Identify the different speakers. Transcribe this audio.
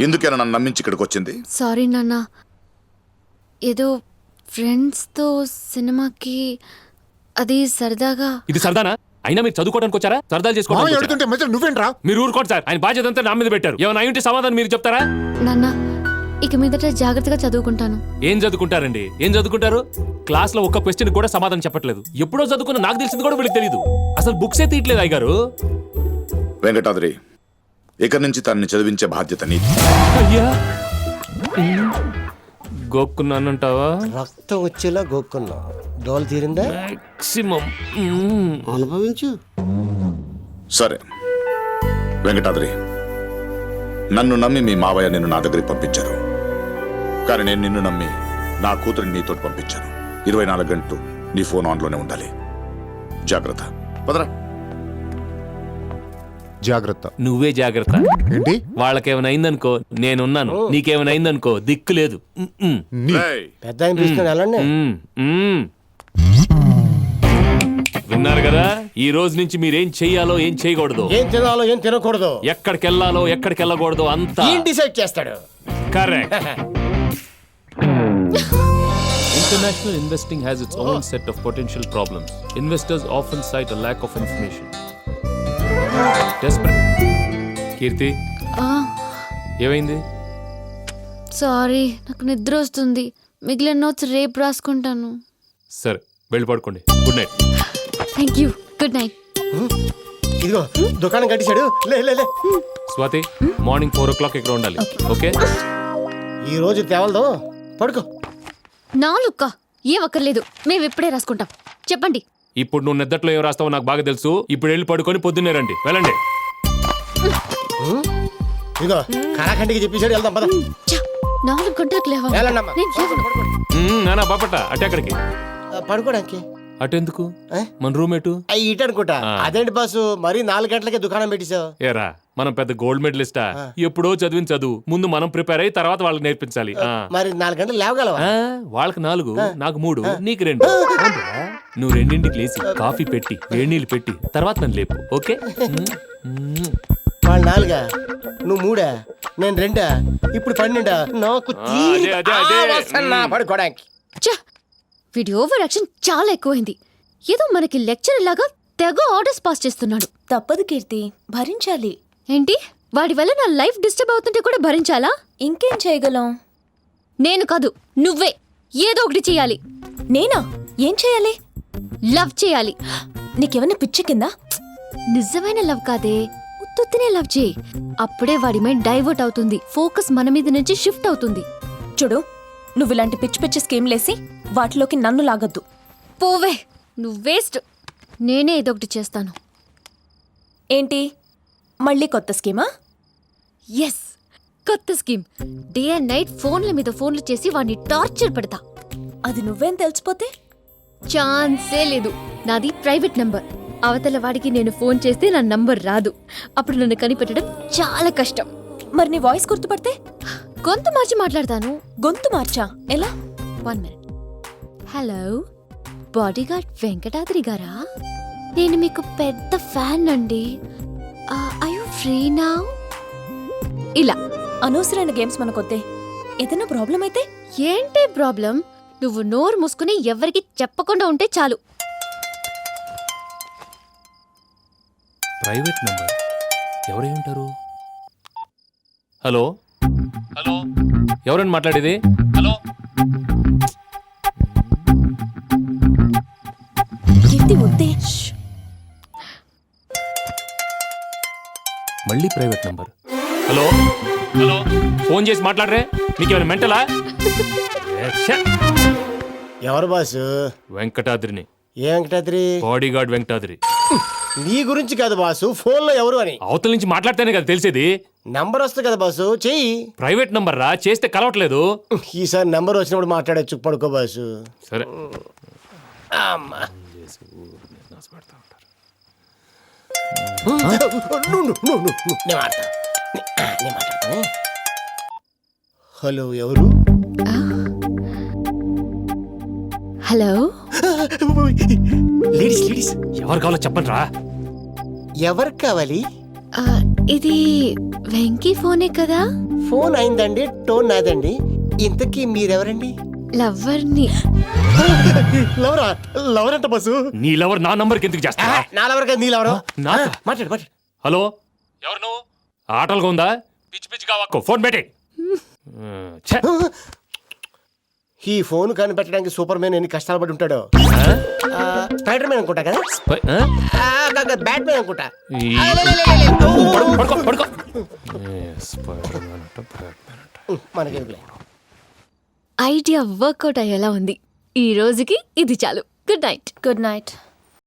Speaker 1: ఎందుకైనా నన్ను నమ్మించి ఇక్కడికి వచ్చింది?
Speaker 2: సారీ నాన్న, ఏదో ఫ్రెండ్స్తో సినిమాకి అది సరదాగా.
Speaker 3: ఇది సరదానా? అయినా మీరు చదువుకోవడానికి వచ్చారా, సరదాలు చేసుకోవడానికి?
Speaker 4: నువ్వేంట్రా?
Speaker 3: మీరు ఊరుకోండి సార్, ఆయన బాధ్యత అంతా నా మీద పెట్టారు. ఏమైనా అయ్యుంటే సమాధానం మీరు చెప్తారా?
Speaker 2: నాన్న, ఇక మీదట జాగ్రత్తగా చదువుకుంటాను.
Speaker 3: ఏం చదువుకుంటారండి? ఏం చదువుకుంటారు? క్లాస్ లో ఒక్క క్వశ్చన్ కూడా సమాధానం చెప్పట్లేదు. ఎప్పుడో చదువుకున్న నాకు తెలిసింది కూడా వీళ్ళకి తెలియదు. అసలు బుక్సే తీయట్లేదు అయ్యగారు.
Speaker 1: వెంకటాద్రి, ఇక నుంచి తనని చదివించే బాధ్యత నీది.
Speaker 3: అయ్యా, గోక్కున్నానంటావా?
Speaker 4: రక్తం వచ్చేలా గోక్కున్నా. దోలు తీరిందా?
Speaker 3: మాక్సిమం
Speaker 4: అనుభవించు.
Speaker 1: సరే వెంకటాద్రి, నన్ను నమ్మి మీ మావయ్య నిన్ను నా దగ్గరికి పంపించారు. కానీ నేను నిన్ను నమ్మి నా కూతురిని నీతో పంపించాను. 24 గంటలు నీ ఫోన్ ఆన్లోనే ఉండాలి. జాగ్రత్త. పదరా.
Speaker 4: జాగ్రత్త.
Speaker 3: నువ్వే జాగ్రత్త.
Speaker 4: ఏంటి?
Speaker 3: వాళ్ళకేమైనా అయిందనుకో నేనున్నాను, నీకేమైనా అయిందనుకో దిక్కు లేదు.
Speaker 1: ఏయ్,
Speaker 4: పెద్ద వెళ్ళండి.
Speaker 3: విన్నారు కదా, ఈ రోజు నుంచి మీరేం చెయ్యాలో ఏం చేయకూడదు,
Speaker 4: ఏం తినాలో ఏం తినకూడదు,
Speaker 3: ఎక్కడికి వెళ్ళాలో ఎక్కడికి వెళ్ళకూడదు అంతా
Speaker 4: డిసైడ్ చేస్తాడు.
Speaker 3: Correct. International investing has its own set of potential problems. Investors often cite a lack of information. Desperate. కీర్తి, ఏమైంది?
Speaker 2: సారీ, నాకు నిద్ర వస్తుంది. మిగిలిన నోట్స్ రేపు రాసుకుంటాను.
Speaker 3: సరే, వెళ్ళి పడుకోండి. Good night.
Speaker 2: Thank you. Good night.
Speaker 4: ఇదిగో దుకాణం కట్టించాడు. లే లే లే.
Speaker 3: స్వాతి, మార్నింగ్ 4 o'clock ఇక్కడ ఉండాలి. ఓకే?
Speaker 4: ఈ రోజు తేవలదు. పడుకో.
Speaker 2: 4 ఏం అక్కర్లేదు, మేము ఇప్పుడే రాసుకుంటాం. చెప్పండి.
Speaker 3: ఇప్పుడు నువ్వు నిద్దట్లో ఏం రాస్తావో నాకు బాగా తెలుసు. ఇప్పుడు వెళ్ళి పడుకొని పొద్దున్నే రండి. వెళ్ళండి.
Speaker 4: ఇదిగో కళాఖండికి చెప్పేసాడు. వెళ్దాం పద.
Speaker 2: 4 గంటలకు లేవాలి.
Speaker 4: వెళ్ళండమ్మా.
Speaker 2: నేను లేవను.
Speaker 3: నానా బాపట అటు ఎక్కడికి?
Speaker 4: పడుకోడానికి.
Speaker 3: అటెందుకు? మన రూమేటు
Speaker 4: ఇటు అనుకుంటా. అదేంటి బాసు, మరి 4 గంటలకే దుకాణం పెట్టేశావు?
Speaker 3: ఏరా, మనం పెద్ద గోల్డ్ మెడలిస్టా? ఎప్పుడో చదివిన చదువు ముందు మనం ప్రిపేర్ అయ్యి తర్వాత వాళ్ళకి నేర్పించాలి.
Speaker 4: మరి 4 గంటలు లేవగలవా?
Speaker 3: వాళ్ళకి 4, నాకు 3, నీకు 2. నువ్వు 2ంటికి లేచి కాఫీ పెట్టి వేడినీళ్ళు పెట్టి తర్వాత నన్ను లేపు. ఓకే?
Speaker 4: వాళ్ళు 4, నువ్వు 3, నేను 2, ఇప్పుడు 12. నాకు పడుకోడానికి.
Speaker 2: వీడి ఓవర్ యాక్షన్ చాలా ఎక్కువైంది. ఏదో మనకి లెక్చర్ లాగా తెగ ఆర్డర్స్ పాస్ చేస్తున్నాడు.
Speaker 5: తప్పదు కీర్తి, భరించాలి.
Speaker 2: ఏంటి, వాడి వల్ల నా లైఫ్ డిస్టర్బ్ అవుతుంటే కూడా భరించాలా?
Speaker 5: ఇంకేం చేయగలం?
Speaker 2: నేను కాదు, నువ్వే ఏదో ఒకటి చేయాలి.
Speaker 5: నేనా? ఏం చేయాలి?
Speaker 2: లవ్ చేయాలి.
Speaker 5: నీకేమన్నా పిచ్చి కిందా?
Speaker 2: నిజమైన లవ్ కాదే, ఉత్తుత్తినే లవ్ చేయి. అప్పుడే వాడి మైండ్ డైవర్ట్ అవుతుంది, ఫోకస్ మన మీద నుంచి షిఫ్ట్ అవుతుంది.
Speaker 5: చూడు, నువ్వు ఇలాంటి పిచ్చి పిచ్చి స్కీమ్లేసి వాటిలోకి నన్ను లాగద్దు.
Speaker 2: పోవే, నువ్వు వేస్ట్. నేనే ఏదో ఒకటి చేస్తాను.
Speaker 5: ఏంటి, మళ్ళీ కొత్త స్కీమా?
Speaker 2: ఎస్, కొత్త స్కీమ్. డే అండ్ నైట్ ఫోన్ల మీద ఫోన్లు చేసి వాడిని టార్చర్ పెడతా.
Speaker 5: అది నువ్వేం తెలిసిపోతే?
Speaker 2: ఛాన్సే లేదు. నాది ప్రైవేట్ నంబర్. అవతల వాడికి నేను ఫోన్ చేస్తే నా నంబర్ రాదు. అప్పుడు నన్ను కనిపెట్టడం చాలా కష్టం.
Speaker 5: మరి నీ వాయిస్ గుర్తుపడితే?
Speaker 2: గొంతు మార్చి మాట్లాడతాను.
Speaker 5: గొంతు మార్చా? ఎలా?
Speaker 2: 1 minute. హలో, బాడీగార్డ్ వెంకటాద్రి గారా? నేను మీకు పెద్ద ఫ్యాన్ అండి. I you free now? ఇలా
Speaker 5: అనవసరమైన గేమ్స్ మనకొద్దే. ఏదైనా ప్రాబ్లం అయితే?
Speaker 2: ఏంటే ప్రాబ్లం? నువ్వు నోరు మూసుకుని ఎవరికి చెప్పకుండా ఉంటే చాలు.
Speaker 3: ప్రైవేట్ నంబర్ ఎవరై ఉంటారు? హలో హలో, ఎవరండి మాట్లాడేది? హలో.
Speaker 5: కీర్తి వద్దే.
Speaker 3: మళ్ళీ private number. Hello hello, phone చేసి మాట్లాడరే, నీకేమైనా మెంటలా?
Speaker 4: ఎవరు బాసు?
Speaker 3: వెంకటాద్రిని.
Speaker 4: ఏ వెంకటాద్రి?
Speaker 3: బాడీగార్డ్ వెంకటాద్రి.
Speaker 4: నీ గురించి కాదు బాసు, ఫోన్ లో ఎవరు అని.
Speaker 3: అవతల నుంచి మాట్లాడితేనే కదా తెలిసేది.
Speaker 4: నంబర్ వస్తుంది కదా బాసు, చెయ్యి.
Speaker 3: ప్రైవేట్ నంబర్ రా, చేస్తే కలవట్లేదు.
Speaker 4: ఈసారి నంబర్ వచ్చినప్పుడు మాట్లాడచ్చు. పడుకో బాసు.
Speaker 3: సరే.
Speaker 4: హలో, ఎవరు?
Speaker 2: హలో.
Speaker 4: Ladies ladies.
Speaker 3: ఎవరు కావాలో చెప్పండి రా.
Speaker 4: ఎవరు కావాలి?
Speaker 2: ఇది వెంకీ ఫోనే కదా?
Speaker 4: ఫోన్ అయిందండి, టోన్ నాదండి. ఇంతకీ మీరెవరండి?
Speaker 2: లవ్వర్ని.
Speaker 4: లవరా? లవర్ అంట బస్సు.
Speaker 3: నీ లవర్ నా నంబర్కి ఎందుకు చేస్తా?
Speaker 4: నా లవర్ కదా, నీ లవరు.
Speaker 3: నాకా?
Speaker 4: మాట్లాడు మాట్లాడు.
Speaker 3: హలో, ఎవరు నువ్వు? ఆటలుగా ఉందా? పిచ్చి పిచ్చిగా వాక్కో, ఫోన్ పెట్టే.
Speaker 4: ఈ ఫోన్ కనిపెట్టడానికి సూపర్ మ్యాన్ ఎన్ని కష్టాలు పడి ఉంటాడో. స్పైడర్ మ్యాన్ అనుకుంటా కదా, బ్యాట్ మ్యాన్ అనుకుంటా. మనకి
Speaker 2: ఐడియా వర్కౌట్ అయ్యేలా ఉంది. ఈ రోజుకి ఇది చాలు. Good night.
Speaker 5: Good night.